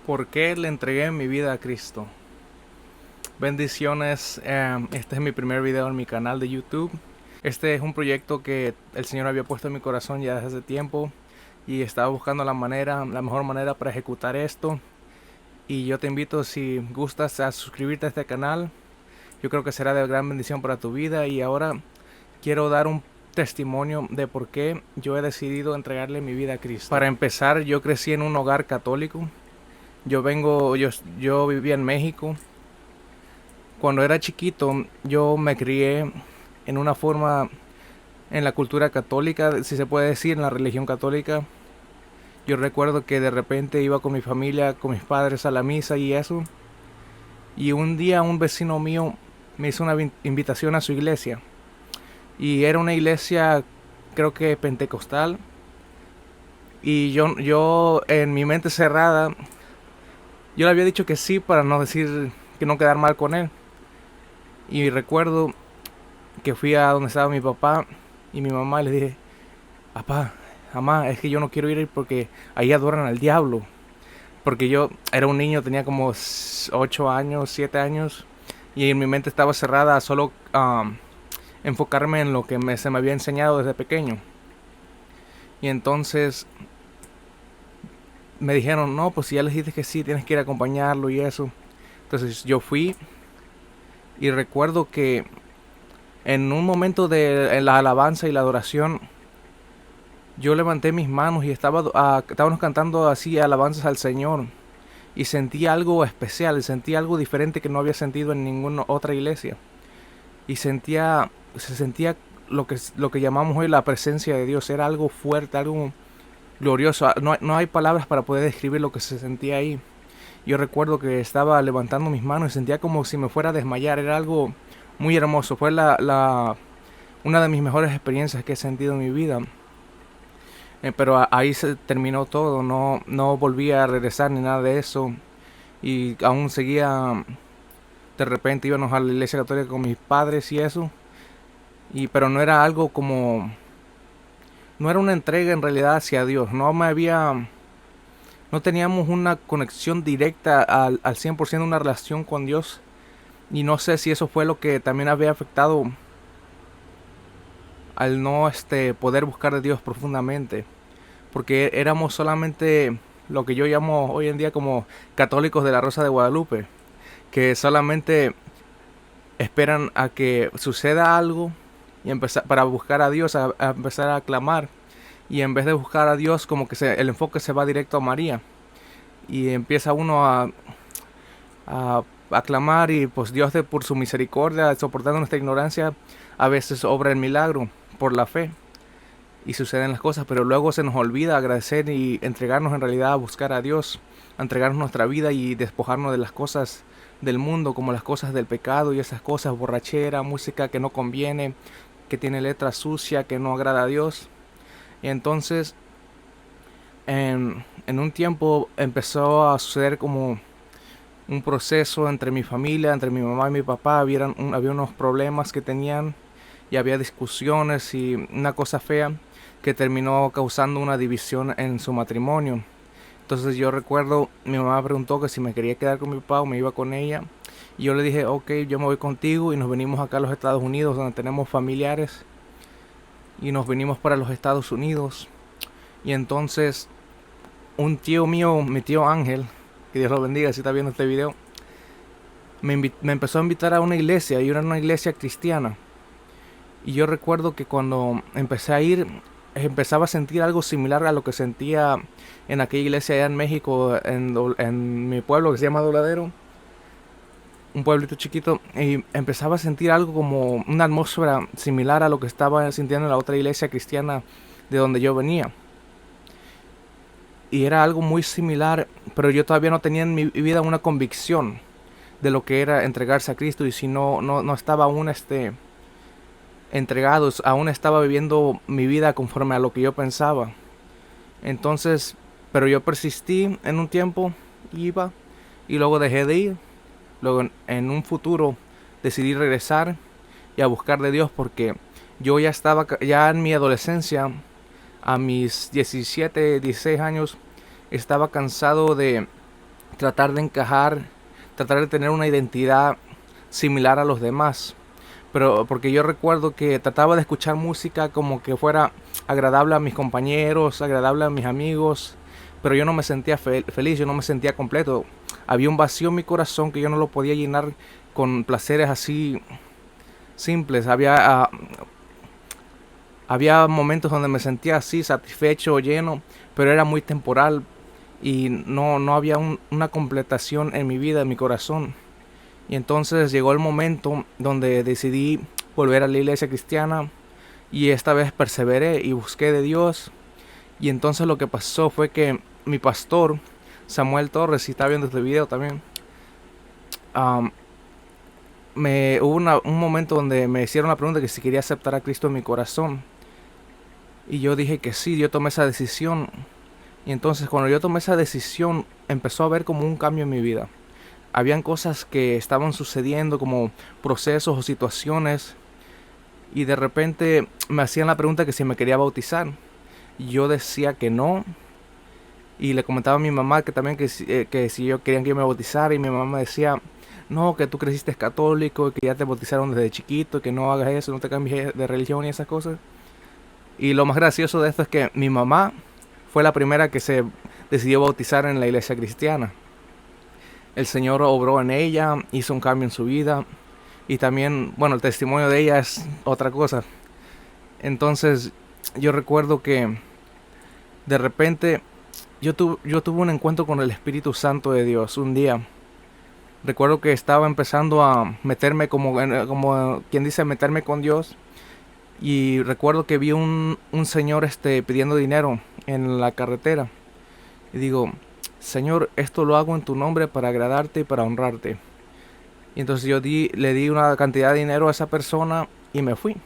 ¿Por qué le entregué mi vida a Cristo? Bendiciones, este es mi primer video en mi canal de YouTube. Este es un proyecto que el Señor había puesto en mi corazón ya desde hace tiempo y estaba buscando la mejor manera para ejecutar esto. Y yo te invito, si gustas, a suscribirte a este canal. Yo creo que será de gran bendición para tu vida. Y ahora quiero dar un testimonio de por qué yo he decidido entregarle mi vida a Cristo. Para empezar, yo crecí en un hogar católico. Yo vivía en México. Cuando era chiquito, yo me crié en una forma en la cultura católica, si se puede decir, en la religión católica. Yo recuerdo que de repente iba con mi familia, con mis padres a la misa y eso. Y un día un vecino mío me hizo una invitación a su iglesia. Y era una iglesia, creo que pentecostal. Y yo en mi mente cerrada, yo le había dicho que sí para no decir, que no quedar mal con él. Y recuerdo que fui a donde estaba mi papá y mi mamá y le dije: papá, mamá, es que yo no quiero ir porque ahí adoran al diablo. Porque yo era un niño, tenía como 8 años, 7 años, y en mi mente estaba cerrada a solo enfocarme en lo que se me había enseñado desde pequeño. Y entonces me dijeron: no, pues si ya les dijiste que sí, tienes que ir a acompañarlo y eso. Entonces yo fui y recuerdo que en un momento de la alabanza y la adoración, yo levanté mis manos y estábamos cantando así alabanzas al Señor. Y sentí algo especial, sentí algo diferente que no había sentido en ninguna otra iglesia. Y se sentía lo que llamamos hoy la presencia de Dios. Era algo fuerte, algo glorioso. No hay palabras para poder describir lo que se sentía ahí. Yo recuerdo que estaba levantando mis manos y sentía como si me fuera a desmayar. Era algo muy hermoso. Fue una de mis mejores experiencias que he sentido en mi vida. Pero ahí se terminó todo. No volví a regresar ni nada de eso. Y aún seguía, de repente íbamos a la iglesia católica con mis padres y eso. Pero no era algo como, no era una entrega en realidad hacia Dios. No teníamos una conexión directa al 100%, una relación con Dios. Y no sé si eso fue lo que también había afectado al no poder buscar de Dios profundamente. Porque éramos solamente lo que yo llamo hoy en día como católicos de la Rosa de Guadalupe, que solamente esperan a que suceda algo y empezar para buscar a Dios, a empezar a clamar. Y en vez de buscar a Dios, como que el enfoque se va directo a María. Y empieza uno a clamar, y pues Dios, por su misericordia, soportando nuestra ignorancia, a veces obra el milagro por la fe. Y suceden las cosas, pero luego se nos olvida agradecer y entregarnos en realidad a buscar a Dios, a entregarnos nuestra vida y despojarnos de las cosas del mundo, como las cosas del pecado y esas cosas, borrachera, música que no conviene, que tiene letra sucia, que no agrada a Dios. Y entonces en un tiempo empezó a suceder como un proceso entre mi familia, entre mi mamá y mi papá. Había unos problemas que tenían y había discusiones y una cosa fea que terminó causando una división en su matrimonio. Entonces yo recuerdo, mi mamá preguntó que si me quería quedar con mi papá o me iba con ella. Y yo le dije: ok, yo me voy contigo, y nos venimos acá a los Estados Unidos, donde tenemos familiares. Y nos venimos para los Estados Unidos. Y entonces un tío mío, mi tío Ángel, que Dios lo bendiga si está viendo este video, me empezó a invitar a una iglesia, y era una iglesia cristiana. Y yo recuerdo que cuando empecé a ir, empezaba a sentir algo similar a lo que sentía en aquella iglesia allá en México, en mi pueblo que se llama Dobladero, un pueblito chiquito. Y empezaba a sentir algo como una atmósfera similar a lo que estaba sintiendo en la otra iglesia cristiana de donde yo venía. Y era algo muy similar, pero yo todavía no tenía en mi vida una convicción de lo que era entregarse a Cristo. Y si no estaba aún entregados, aún estaba viviendo mi vida conforme a lo que yo pensaba. Entonces, pero yo persistí en un tiempo, iba, y luego dejé de ir. Luego en un futuro decidí regresar y a buscar de Dios, porque yo ya estaba, ya en mi adolescencia, a mis 17, 16 años, estaba cansado de tratar de encajar, tratar de tener una identidad similar a los demás. Pero porque yo recuerdo que trataba de escuchar música como que fuera agradable a mis compañeros, agradable a mis amigos, pero yo no me sentía feliz, yo no me sentía completo. Había un vacío en mi corazón que yo no lo podía llenar con placeres así simples. Había momentos donde me sentía así satisfecho, lleno, pero era muy temporal y no había una completación en mi vida, en mi corazón. Y entonces llegó el momento donde decidí volver a la iglesia cristiana y esta vez perseveré y busqué de Dios. Y entonces lo que pasó fue que mi pastor, Samuel Torres, si está viendo este video también, um, hubo un momento donde me hicieron la pregunta que si quería aceptar a Cristo en mi corazón. Y yo dije que sí, yo tomé esa decisión. Y entonces cuando yo tomé esa decisión empezó a haber como un cambio en mi vida. Habían cosas que estaban sucediendo como procesos o situaciones y de repente me hacían la pregunta que si me quería bautizar. Y yo decía que no y le comentaba a mi mamá que también que si yo querían que yo me bautizara y mi mamá me decía no, que tú creciste católico, que ya te bautizaron desde chiquito, que no hagas eso, no te cambies de religión y esas cosas. Y lo más gracioso de esto es que mi mamá fue la primera que se decidió bautizar en la iglesia cristiana. El Señor obró en ella, hizo un cambio en su vida y también, bueno, el testimonio de ella es otra cosa. Entonces yo recuerdo que de repente yo tuve un encuentro con el Espíritu Santo de Dios un día. Recuerdo que estaba empezando a meterme como quien dice, meterme con Dios. Y recuerdo que vi un señor pidiendo dinero en la carretera. Y digo, Señor, esto lo hago en tu nombre para agradarte y para honrarte. Y entonces le di una cantidad de dinero a esa persona y me fui.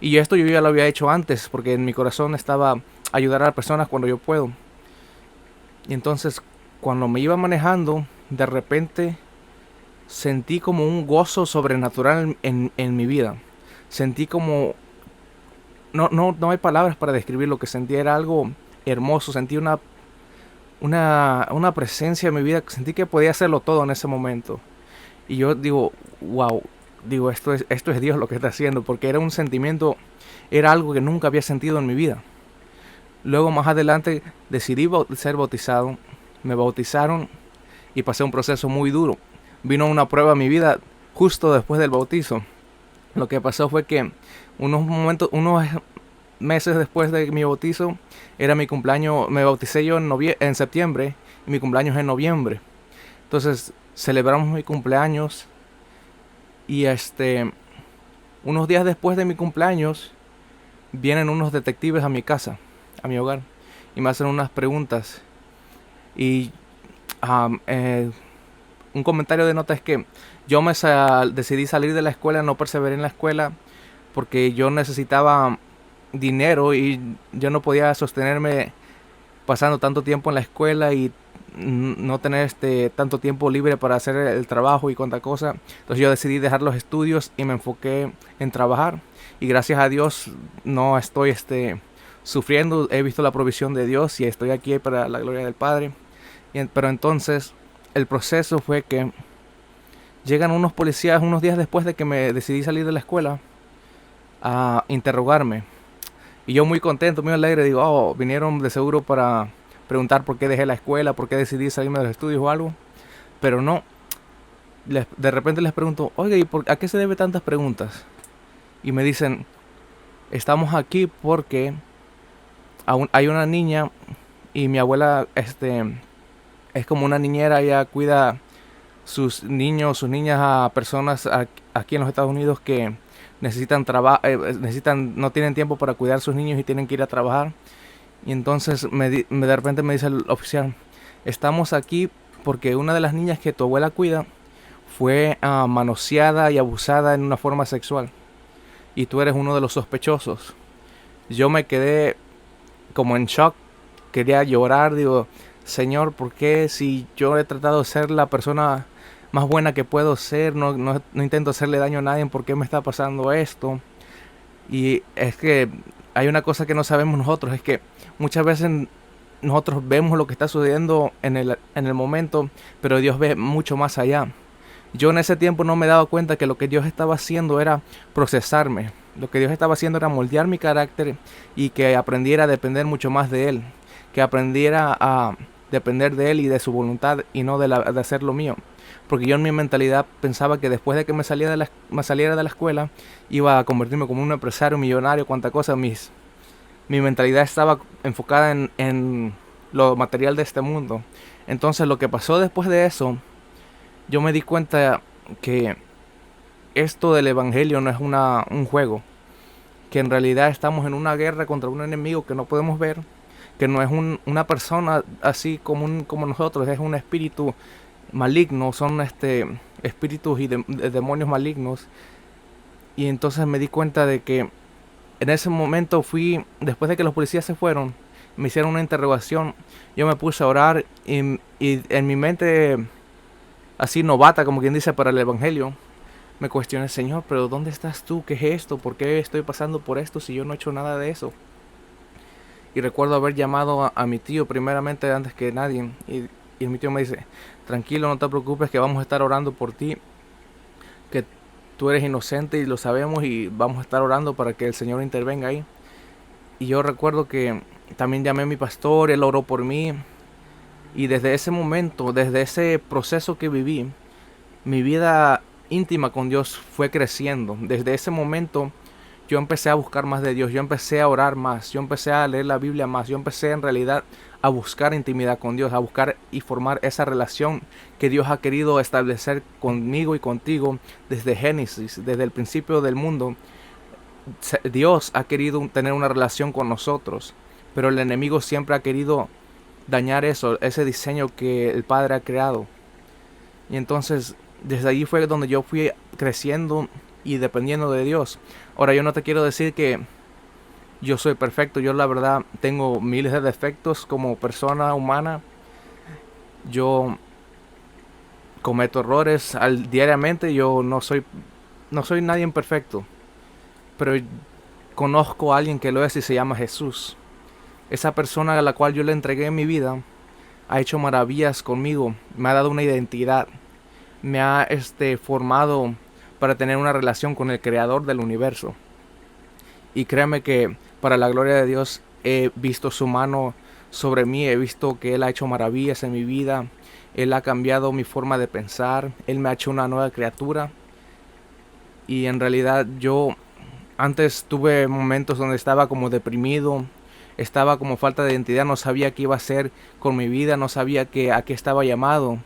Y esto yo ya lo había hecho antes, porque en mi corazón estaba ayudar a las personas cuando yo puedo. Y entonces cuando me iba manejando, de repente sentí como un gozo sobrenatural en mi vida. Sentí como... No hay palabras para describir lo que sentí, era algo hermoso, sentí una presencia en mi vida, sentí que podía hacerlo todo en ese momento. Y yo digo, wow, digo, esto es Dios lo que está haciendo, porque era un sentimiento, era algo que nunca había sentido en mi vida. Luego más adelante decidí ser bautizado, me bautizaron y pasé un proceso muy duro. Vino una prueba en mi vida justo después del bautizo. Lo que pasó fue que unos meses después de mi bautizo, era mi cumpleaños, me bauticé yo en septiembre y mi cumpleaños en noviembre. Entonces celebramos mi cumpleaños y unos días después de mi cumpleaños vienen unos detectives a mi casa, a mi hogar, y me hacen unas preguntas. Y un comentario de nota es que yo decidí salir de la escuela, no perseveré en la escuela porque yo necesitaba dinero y yo no podía sostenerme pasando tanto tiempo en la escuela y no tener tanto tiempo libre para hacer el trabajo y cuanta cosa. Entonces yo decidí dejar los estudios y me enfoqué en trabajar y gracias a Dios no estoy sufriendo, he visto la provisión de Dios y estoy aquí para la gloria del Padre. Pero entonces el proceso fue que llegan unos policías unos días después de que me decidí salir de la escuela a interrogarme. Y yo muy contento, muy alegre, digo, oh, vinieron de seguro para preguntar por qué dejé la escuela, por qué decidí salirme de los estudios o algo. Pero no, de repente les pregunto, oiga, ¿y a qué se debe tantas preguntas? Y me dicen, estamos aquí porque hay una niña y mi abuela es como una niñera, ella cuida sus niños, sus niñas a personas aquí en los Estados Unidos que necesitan no tienen tiempo para cuidar a sus niños y tienen que ir a trabajar. Y entonces de repente me dice el oficial, estamos aquí porque una de las niñas que tu abuela cuida fue manoseada y abusada en una forma sexual y tú eres uno de los sospechosos. Yo me quedé como en shock, quería llorar, digo, Señor, ¿por qué si yo he tratado de ser la persona más buena que puedo ser, no intento hacerle daño a nadie, por qué me está pasando esto? Y es que hay una cosa que no sabemos nosotros, es que muchas veces nosotros vemos lo que está sucediendo en el momento, pero Dios ve mucho más allá. Yo en ese tiempo no me daba cuenta que lo que Dios estaba haciendo era procesarme. Lo que Dios estaba haciendo era moldear mi carácter y que aprendiera a depender mucho más de Él. Que aprendiera a depender de Él y de su voluntad y no de hacer lo mío. Porque yo en mi mentalidad pensaba que después de que me saliera de la escuela iba a convertirme como un empresario millonario, cuánta cosa. Mi mentalidad estaba enfocada en lo material de este mundo. Entonces lo que pasó después de eso, yo me di cuenta que esto del evangelio no es un juego, que en realidad estamos en una guerra contra un enemigo que no podemos ver, que no es una persona así como nosotros, es un espíritu maligno, son espíritus y demonios malignos. Y entonces me di cuenta de que en ese momento después de que los policías se fueron, me hicieron una interrogación, yo me puse a orar y en mi mente, así novata, como quien dice, para el evangelio, me cuestioné: Señor, pero ¿dónde estás tú? ¿Qué es esto? ¿Por qué estoy pasando por esto si yo no he hecho nada de eso? Y recuerdo haber llamado a mi tío primeramente antes que nadie. Y mi tío me dice: tranquilo, no te preocupes, que vamos a estar orando por ti, que tú eres inocente y lo sabemos, y vamos a estar orando para que el Señor intervenga ahí. Y yo recuerdo que también llamé a mi pastor, él oró por mí. Y desde ese momento, desde ese proceso que viví, mi vida íntima con Dios fue creciendo. Desde ese momento yo empecé a buscar más de Dios, yo empecé a orar más, yo empecé a leer la Biblia más, yo empecé en realidad a buscar intimidad con Dios, a buscar y formar esa relación que Dios ha querido establecer conmigo y contigo desde Génesis, desde el principio del mundo. Dios ha querido tener una relación con nosotros, pero el enemigo siempre ha querido dañar eso, ese diseño que el Padre ha creado. Y entonces desde allí fue donde yo fui creciendo y dependiendo de Dios. Ahora, yo no te quiero decir que yo soy perfecto. Yo la verdad tengo miles de defectos como persona humana. Yo cometo errores diariamente. Yo no soy nadie perfecto, pero conozco a alguien que lo es y se llama Jesús. Esa persona a la cual yo le entregué mi vida ha hecho maravillas conmigo, me ha dado una identidad, me ha formado para tener una relación con el creador del universo. Y créeme que para la gloria de Dios he visto su mano sobre mí, he visto que Él ha hecho maravillas en mi vida, Él ha cambiado mi forma de pensar, Él me ha hecho una nueva criatura. Y en realidad yo antes tuve momentos donde estaba como deprimido, estaba como falta de identidad, no sabía qué iba a hacer con mi vida, no sabía a qué estaba llamado.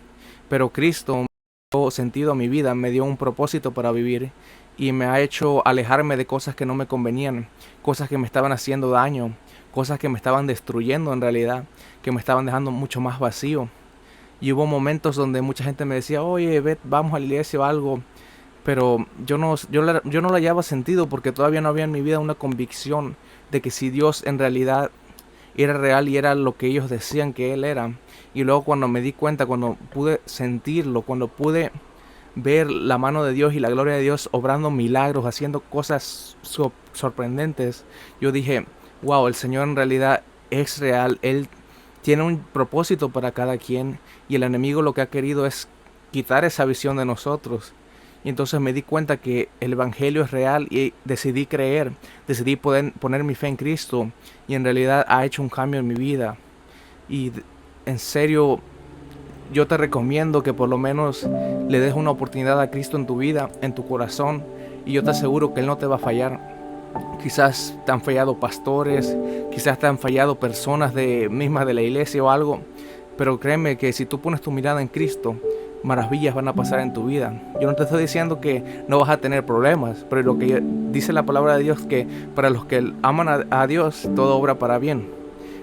Pero Cristo me dio sentido a mi vida, me dio un propósito para vivir y me ha hecho alejarme de cosas que no me convenían, cosas que me estaban haciendo daño, cosas que me estaban destruyendo en realidad, que me estaban dejando mucho más vacío. Y hubo momentos donde mucha gente me decía: oye, vamos a la iglesia o algo. Pero yo no le hallaba sentido, porque todavía no había en mi vida una convicción de que si Dios en realidad era real y era lo que ellos decían que Él era. Y luego cuando me di cuenta, cuando pude sentirlo, cuando pude ver la mano de Dios y la gloria de Dios obrando milagros, haciendo cosas sorprendentes, yo dije: wow, el Señor en realidad es real, Él tiene un propósito para cada quien, y el enemigo lo que ha querido es quitar esa visión de nosotros. Y entonces me di cuenta que el evangelio es real y decidí creer, decidí poner mi fe en Cristo, y en realidad ha hecho un cambio en mi vida. Y en serio, yo te recomiendo que por lo menos le des una oportunidad a Cristo en tu vida, en tu corazón, y yo te aseguro que Él no te va a fallar. Quizás te han fallado pastores, quizás te han fallado personas mismas de la iglesia o algo, pero créeme que si tú pones tu mirada en Cristo, maravillas van a pasar en tu vida. Yo no te estoy diciendo que no vas a tener problemas, pero lo que dice la palabra de Dios, que para los que aman a Dios, todo obra para bien.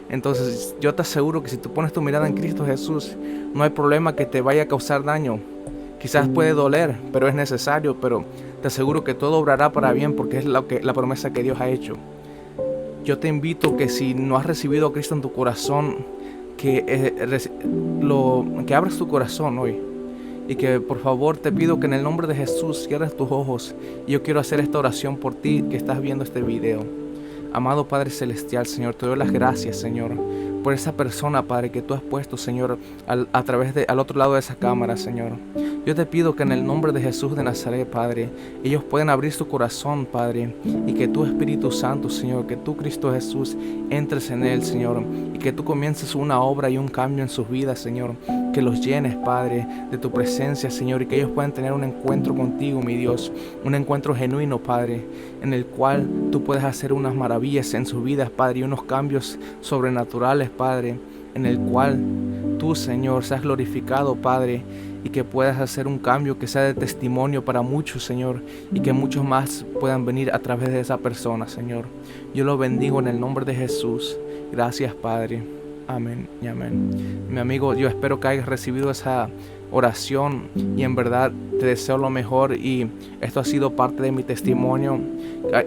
Entonces yo te aseguro que si tú pones tu mirada en Cristo Jesús, no hay problema que te vaya a causar daño. Quizás puede doler, pero es necesario, pero te aseguro que todo obrará para bien, porque es la promesa que Dios ha hecho. Yo te invito que si no has recibido a Cristo en tu corazón, que abras tu corazón hoy. Y que por favor te pido que en el nombre de Jesús cierres tus ojos. Y yo quiero hacer esta oración por ti que estás viendo este video. Amado Padre Celestial, Señor, te doy las gracias, Señor, por esa persona, Padre, que tú has puesto, Señor, al otro lado de esa cámara, Señor. Yo te pido que en el nombre de Jesús de Nazaret, Padre, ellos puedan abrir su corazón, Padre, y que tu Espíritu Santo, Señor, que tú, Cristo Jesús, entres en él, Señor, y que tú comiences una obra y un cambio en sus vidas, Señor, que los llenes, Padre, de tu presencia, Señor, y que ellos puedan tener un encuentro contigo, mi Dios, un encuentro genuino, Padre, en el cual tú puedes hacer unas maravillas en sus vidas, Padre, y unos cambios sobrenaturales, Padre, en el cual tú, Señor, seas glorificado, Padre, y que puedas hacer un cambio que sea de testimonio para muchos, Señor, y que muchos más puedan venir a través de esa persona, Señor. Yo lo bendigo en el nombre de Jesús. Gracias, Padre. Amén y amén. Mi amigo, yo espero que hayas recibido esa oración y en verdad te deseo lo mejor, y esto ha sido parte de mi testimonio.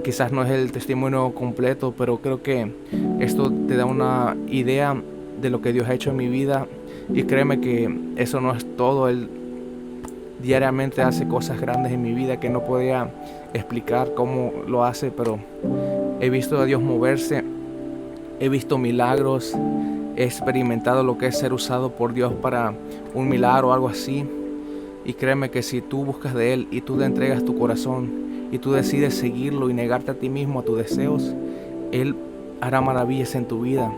Quizás no es el testimonio completo, pero creo que esto te da una idea de lo que Dios ha hecho en mi vida. Y créeme que eso no es todo. Él diariamente hace cosas grandes en mi vida que no podía explicar cómo lo hace, pero he visto a Dios moverse, he visto milagros, he experimentado lo que es ser usado por Dios para un milagro o algo así. Y créeme que si tú buscas de Él y tú le entregas tu corazón y tú decides seguirlo y negarte a ti mismo, a tus deseos, Él hará maravillas en tu vida.